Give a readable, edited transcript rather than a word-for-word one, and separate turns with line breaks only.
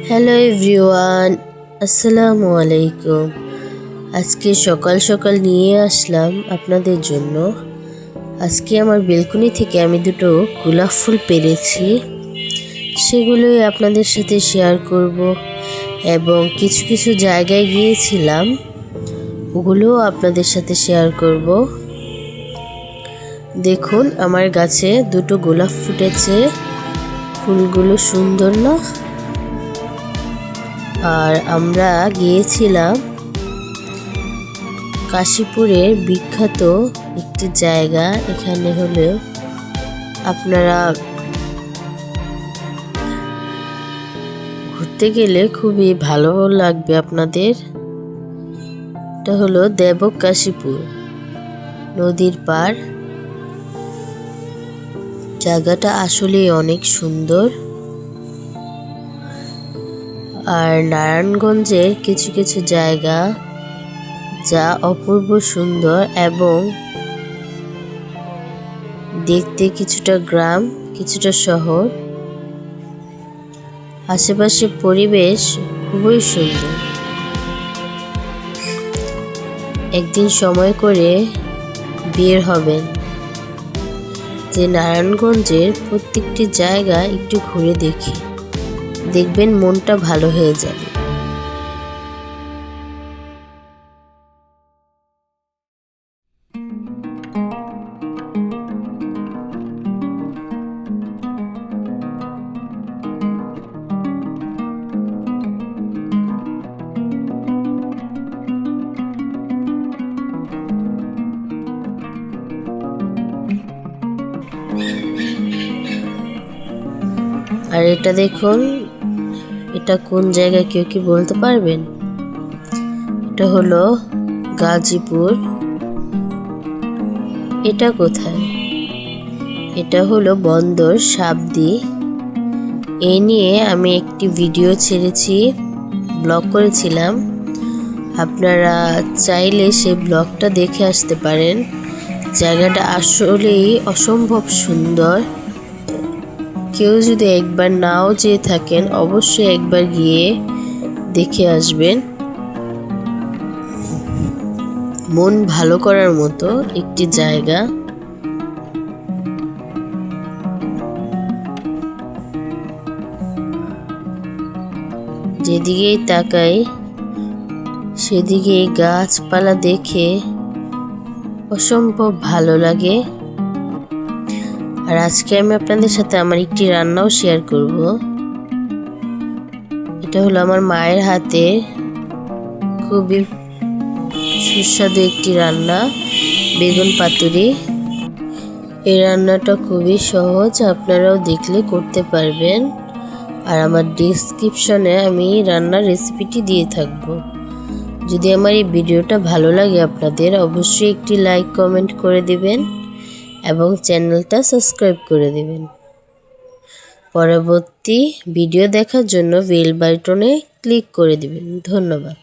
Hello everyone, আসসালামু আলাইকুম। আজকে সকাল সকাল নিয়ে আসলাম আপনাদের জন্য। আজকে আমার বেলকনি থেকে আমি দুটো গোলাপ ফুল পেরেছি, সেগুলোই আপনাদের সাথে শেয়ার করব এবং কিছু কিছু জায়গায় গিয়েছিলাম, ওগুলোও আপনাদের সাথে শেয়ার করব। দেখুন আমার গাছে দুটো গোলাপ ফুটেছে, ফুলগুলো সুন্দর না? আর আমরা গিয়েছিলাম কাশীপুরের বিখ্যাত একটি জায়গা। এখানে হলো আপনারা ঘুরতে গেলে খুবই ভালো লাগবে আপনাদের। এটা হলো দেবকাশীপুর নদীর পাড়। জায়গাটা আসলে অনেক সুন্দর। আর নারায়ণগঞ্জের কিছু কিছু জায়গা যা অপূর্ব সুন্দর এবং দেখতে কিছুটা গ্রাম কিছুটা শহর। আশেপাশে পরিবেশ খুবই সুন্দর। একদিন সময় করে বের হবেন, যে নারায়ণগঞ্জের প্রত্যেকটি জায়গা একটু ঘুরে দেখি, দেখবেন মনটা ভালো হয়ে যাবে। আর এটা দেখুন, এটা কোন জায়গায় কেউ কি বলতে পারবেন? এটা হলো গাজীপুর। এটা কোথায়? এটা হলো বন্দর সাবদি। এই নিয়ে আমি একটি ভিডিও ছেড়েছি, ব্লগ করেছিলাম। আপনারা চাইলে সেই ব্লগটা দেখে আসতে পারেন। জায়গাটা আসলেই অসম্ভব সুন্দর। কেউ যদি একবার নাও যেয়ে থাকেন, অবশ্যই একবার গিয়ে দেখে আসবেন। মন ভালো করার মতো একটি জায়গা। যেদিকেই তাকাই সেদিকেই গাছপালা দেখে অসম্ভব ভালো লাগে। আর আজকে আমি আপনাদের সাথে আমার একটি রান্নাও শেয়ার করব। এটা হলো আমার মায়ের হাতে খুবই সুস্বাদু একটি রান্না, বেগুন পাতুরি। এই রান্নাটা খুবই সহজ, আপনারাও দেখলে করতে পারবেন। আর আমার ডেসক্রিপশনে আমি রান্নার রেসিপিটি দিয়ে থাকব। যদি আমার এই ভিডিওটা ভালো লাগে আপনাদের, অবশ্যই একটি লাইক কমেন্ট করে দিবেন এবং চ্যানেলটা সাবস্ক্রাইব করে দিবেন। পরবর্তী ভিডিও দেখার জন্য বেল বাটনে ক্লিক করে দিবেন। ধন্যবাদ।